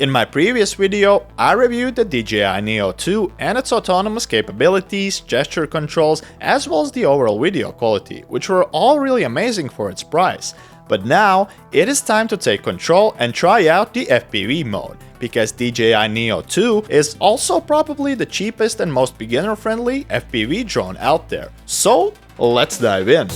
In my previous video, I reviewed the DJI Neo 2 and its autonomous capabilities, gesture controls, as well as the overall video quality, which were all really amazing for its price. But now, it is time to take control and try out the FPV mode, because DJI Neo 2 is also probably the cheapest and most beginner-friendly FPV drone out there. So, let's dive in.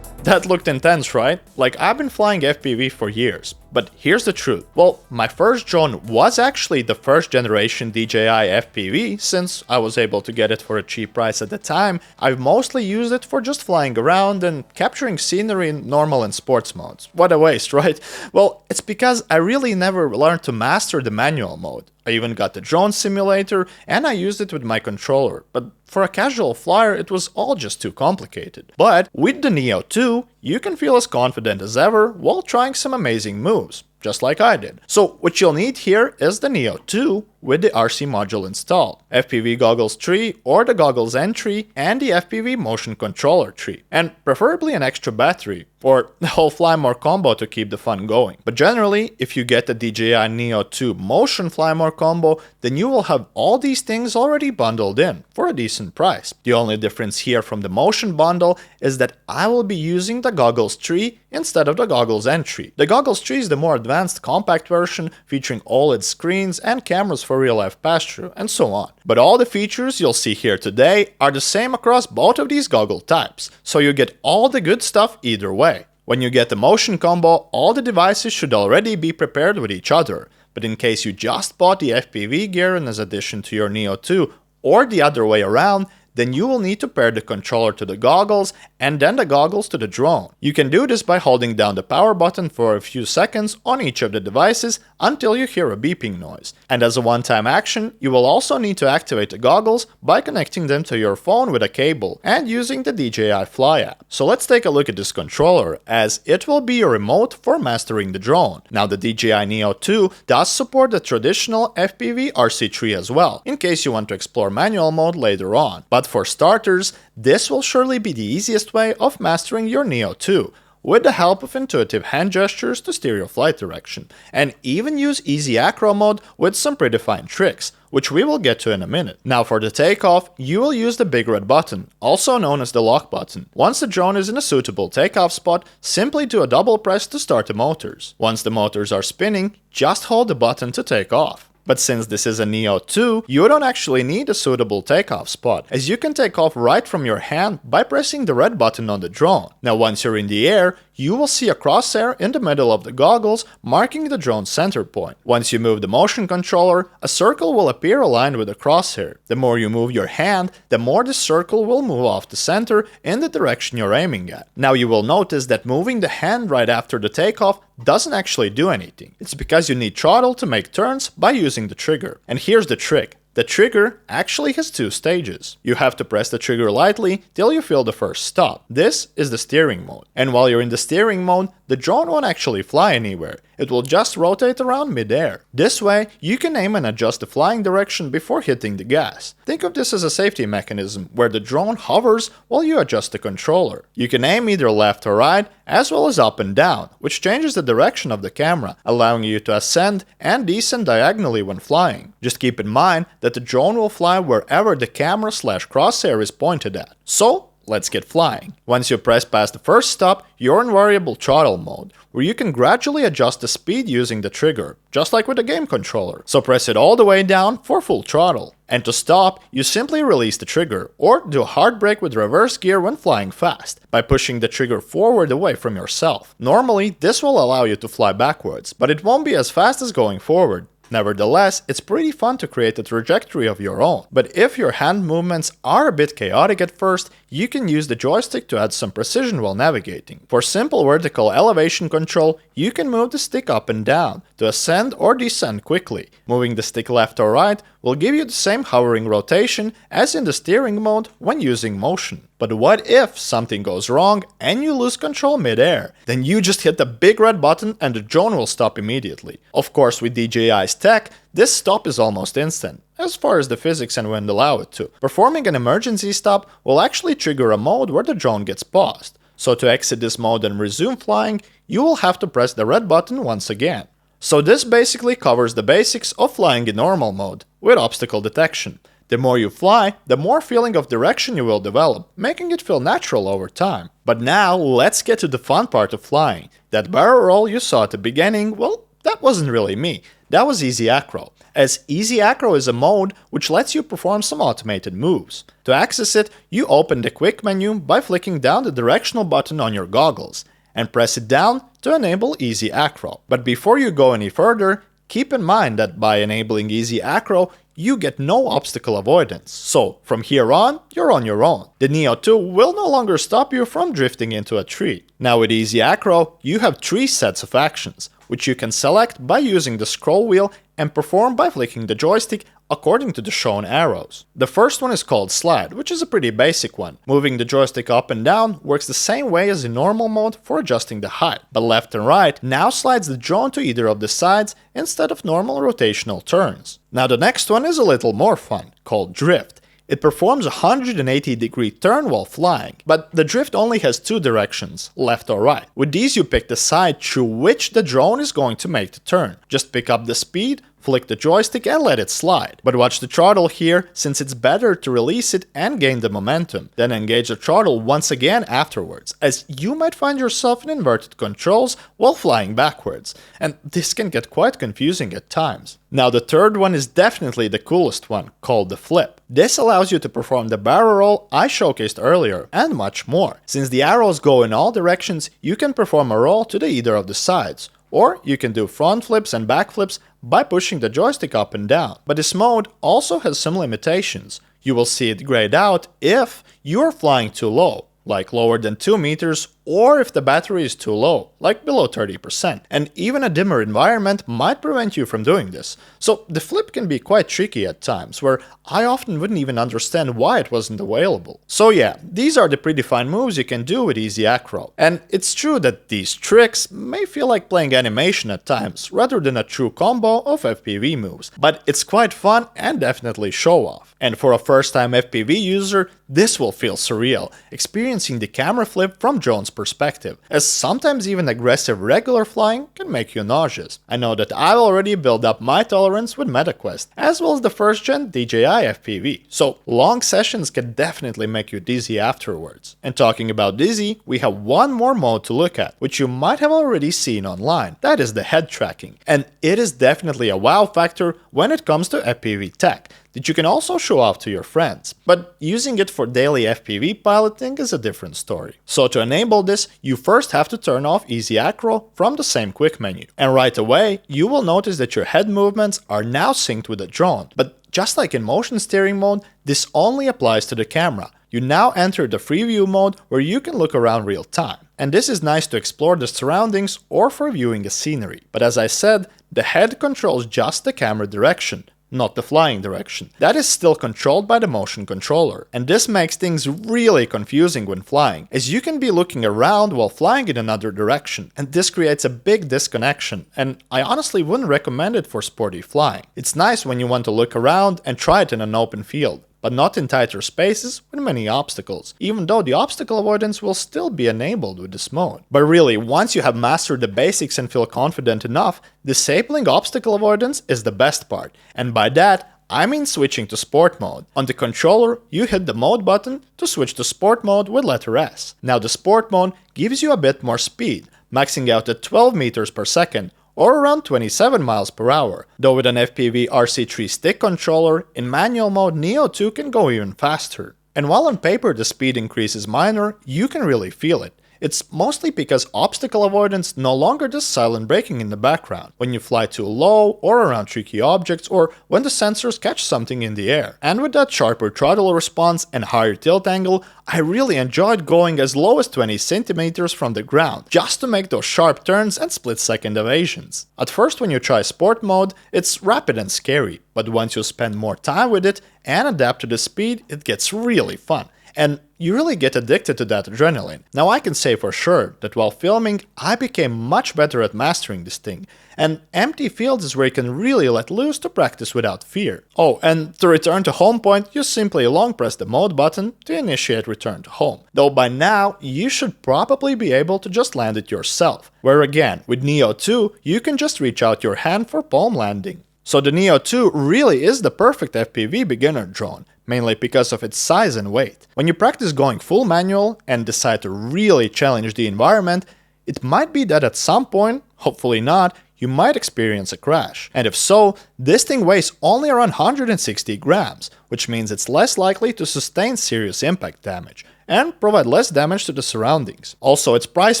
That looked intense, right? Like, I've been flying FPV for years. But here's the truth. Well, my first drone was actually the first generation DJI FPV, since I was able to get it for a cheap price at the time. I've mostly used it for just flying around and capturing scenery in normal and sports modes. What a waste, right? Well, it's because I really never learned to master the manual mode. I even got the drone simulator and I used it with my controller, but for a casual flyer it was all just too complicated. But with the Neo 2, you can feel as confident as ever while trying some amazing moves, just like I did. So what you'll need here is the Neo 2 with the RC module installed, FPV goggles tree or the goggles entry, and the FPV Motion Controller tree, and preferably an extra battery, or the whole fly more combo to keep the fun going. But generally, if you get the DJI Neo 2 Motion Fly More combo, then you will have all these things already bundled in for a decent price. The only difference here from the Motion bundle is that I will be using the goggles tree instead of the goggles entry. The goggles tree is the more advanced compact version featuring OLED screens and cameras for real-life pass-through, and so on. But all the features you'll see here today are the same across both of these goggle types, so you get all the good stuff either way. When you get the Motion combo, all the devices should already be prepared with each other, but in case you just bought the FPV gear in as addition to your Neo 2, or the other way around, then you will need to pair the controller to the goggles and then the goggles to the drone. You can do this by holding down the power button for a few seconds on each of the devices until you hear a beeping noise. And as a one-time action, you will also need to activate the goggles by connecting them to your phone with a cable and using the DJI Fly app. So let's take a look at this controller, as it will be your remote for mastering the drone. Now the DJI Neo 2 does support the traditional FPV RC tree as well, in case you want to explore manual mode later on. But for starters, this will surely be the easiest way of mastering your Neo 2, with the help of intuitive hand gestures to steer your flight direction, and even use EasyAcro mode with some predefined tricks, which we will get to in a minute. Now for the takeoff, you will use the big red button, also known as the lock button. Once the drone is in a suitable takeoff spot, simply do a double press to start the motors. Once the motors are spinning, just hold the button to take off. But since this is a Neo 2, you don't actually need a suitable takeoff spot, as you can take off right from your hand by pressing the red button on the drone. Now once you're in the air, you will see a crosshair in the middle of the goggles marking the drone's center point. Once you move the motion controller, a circle will appear aligned with the crosshair. The more you move your hand, the more the circle will move off the center in the direction you're aiming at. Now you will notice that moving the hand right after the takeoff doesn't actually do anything. It's because you need throttle to make turns by using the trigger. And here's the trick. The trigger actually has two stages. You have to press the trigger lightly till you feel the first stop. This is the steering mode. And while you're in the steering mode, the drone won't actually fly anywhere. It will just rotate around mid-air. This way, you can aim and adjust the flying direction before hitting the gas. Think of this as a safety mechanism, where the drone hovers while you adjust the controller. You can aim either left or right, as well as up and down, which changes the direction of the camera, allowing you to ascend and descend diagonally when flying. Just keep in mind that the drone will fly wherever the camera/crosshair is pointed at. So, let's get flying. Once you press past the first stop, you're in variable throttle mode, where you can gradually adjust the speed using the trigger, just like with a game controller. So press it all the way down for full throttle. And to stop, you simply release the trigger, or do a hard brake with reverse gear when flying fast, by pushing the trigger forward away from yourself. Normally, this will allow you to fly backwards, but it won't be as fast as going forward. Nevertheless, it's pretty fun to create a trajectory of your own. But if your hand movements are a bit chaotic at first, you can use the joystick to add some precision while navigating. For simple vertical elevation control, you can move the stick up and down to ascend or descend quickly. Moving the stick left or right will give you the same hovering rotation as in the steering mode when using motion. But what if something goes wrong and you lose control mid-air? Then you just hit the big red button and the drone will stop immediately. Of course, with DJI's tech, this stop is almost instant, as far as the physics and wind allow it to. Performing an emergency stop will actually trigger a mode where the drone gets paused. So to exit this mode and resume flying, you will have to press the red button once again. So this basically covers the basics of flying in normal mode, with obstacle detection. The more you fly, the more feeling of direction you will develop, making it feel natural over time. But now, let's get to the fun part of flying. That barrel roll you saw at the beginning, well, that wasn't really me. That was EasyAcro, as EasyAcro is a mode which lets you perform some automated moves. To access it, you open the quick menu by flicking down the directional button on your goggles, and press it down to enable EasyAcro. But before you go any further, keep in mind that by enabling EasyAcro, you get no obstacle avoidance. So from here on, you're on your own. The Neo 2 will no longer stop you from drifting into a tree. Now with EasyAcro, you have 3 sets of actions, which you can select by using the scroll wheel and perform by flicking the joystick according to the shown arrows. The first one is called slide, which is a pretty basic one. Moving the joystick up and down works the same way as in normal mode for adjusting the height, but left and right now slides the drone to either of the sides instead of normal rotational turns. Now the next one is a little more fun, called drift. It performs a 180-degree turn while flying, but the drift only has 2 directions, left or right. With these you pick the side through which the drone is going to make the turn. Just pick up the speed, flick the joystick and let it slide. But watch the throttle here, since it's better to release it and gain the momentum. Then engage the throttle once again afterwards, as you might find yourself in inverted controls while flying backwards. And this can get quite confusing at times. Now the third one is definitely the coolest one, called the flip. This allows you to perform the barrel roll I showcased earlier, and much more. Since the arrows go in all directions, you can perform a roll to either of the sides. Or you can do front flips and back flips by pushing the joystick up and down. But this mode also has some limitations. You will see it grayed out if you are flying too low, like lower than 2 meters, or if the battery is too low, like below 30%. And even a dimmer environment might prevent you from doing this. So the flip can be quite tricky at times, where I often wouldn't even understand why it wasn't available. So yeah, these are the predefined moves you can do with EasyAcro. And it's true that these tricks may feel like playing animation at times, rather than a true combo of FPV moves. But it's quite fun and definitely show off. And for a first-time FPV user, this will feel surreal, experiencing the camera flip from drone's perspective, as sometimes even aggressive regular flying can make you nauseous. I know that I've already built up my tolerance with MetaQuest, as well as the first-gen DJI FPV, so long sessions can definitely make you dizzy afterwards. And talking about dizzy, we have one more mode to look at, which you might have already seen online. That is the head tracking, and it is definitely a wow factor when it comes to FPV tech that you can also show off to your friends. But using it for daily FPV piloting is a different story. So to enable this, you first have to turn off EasyAcro from the same quick menu. And right away, you will notice that your head movements are now synced with the drone. But just like in motion steering mode, this only applies to the camera. You now enter the free view mode where you can look around real time. And this is nice to explore the surroundings or for viewing a scenery. But as I said, the head controls just the camera direction, not the flying direction. That is still controlled by the motion controller. And this makes things really confusing when flying, as you can be looking around while flying in another direction. And this creates a big disconnection, and I honestly wouldn't recommend it for sporty flying. It's nice when you want to look around and try it in an open field, but not in tighter spaces with many obstacles, even though the obstacle avoidance will still be enabled with this mode. But really, once you have mastered the basics and feel confident enough, disabling obstacle avoidance is the best part, and by that, I mean switching to sport mode. On the controller, you hit the mode button to switch to sport mode with letter S. Now the sport mode gives you a bit more speed, maxing out at 12 meters per second, or around 27 miles per hour. Though with an FPV RC3 stick controller, in manual mode Neo 2 can go even faster. And while on paper the speed increase is minor, you can really feel it. It's mostly because obstacle avoidance no longer does silent braking in the background when you fly too low or around tricky objects or when the sensors catch something in the air. And with that sharper throttle response and higher tilt angle, I really enjoyed going as low as 20 centimeters from the ground just to make those sharp turns and split-second evasions. At first, when you try sport mode, it's rapid and scary, but once you spend more time with it and adapt to the speed, it gets really fun. And you really get addicted to that adrenaline. Now I can say for sure that while filming, I became much better at mastering this thing. And empty fields is where you can really let loose to practice without fear. Oh, and to return to home point, you simply long press the mode button to initiate return to home. Though by now, you should probably be able to just land it yourself. Where again, with Neo 2, you can just reach out your hand for palm landing. So the Neo 2 really is the perfect FPV beginner drone, mainly because of its size and weight. When you practice going full manual and decide to really challenge the environment, it might be that at some point, hopefully not, you might experience a crash. And if so, this thing weighs only around 160 grams, which means it's less likely to sustain serious impact damage and provide less damage to the surroundings. Also, its price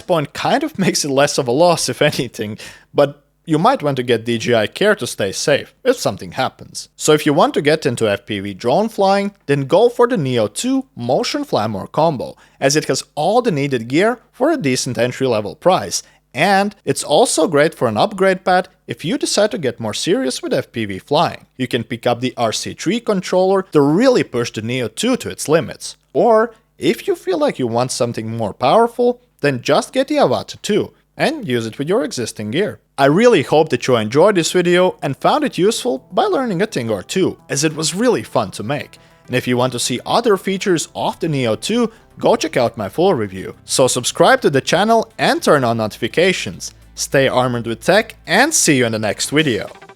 point kind of makes it less of a loss if anything, but you might want to get DJI Care to stay safe if something happens. So if you want to get into FPV drone flying, then go for the Neo 2 Motion Fly More combo, as it has all the needed gear for a decent entry-level price. And it's also great for an upgrade pad if you decide to get more serious with FPV flying. You can pick up the RC3 controller to really push the Neo 2 to its limits. Or, if you feel like you want something more powerful, then just get the Avata 2 and use it with your existing gear. I really hope that you enjoyed this video and found it useful by learning a thing or two, as it was really fun to make. And if you want to see other features of the Neo 2, go check out my full review. So subscribe to the channel and turn on notifications. Stay armored with tech and see you in the next video.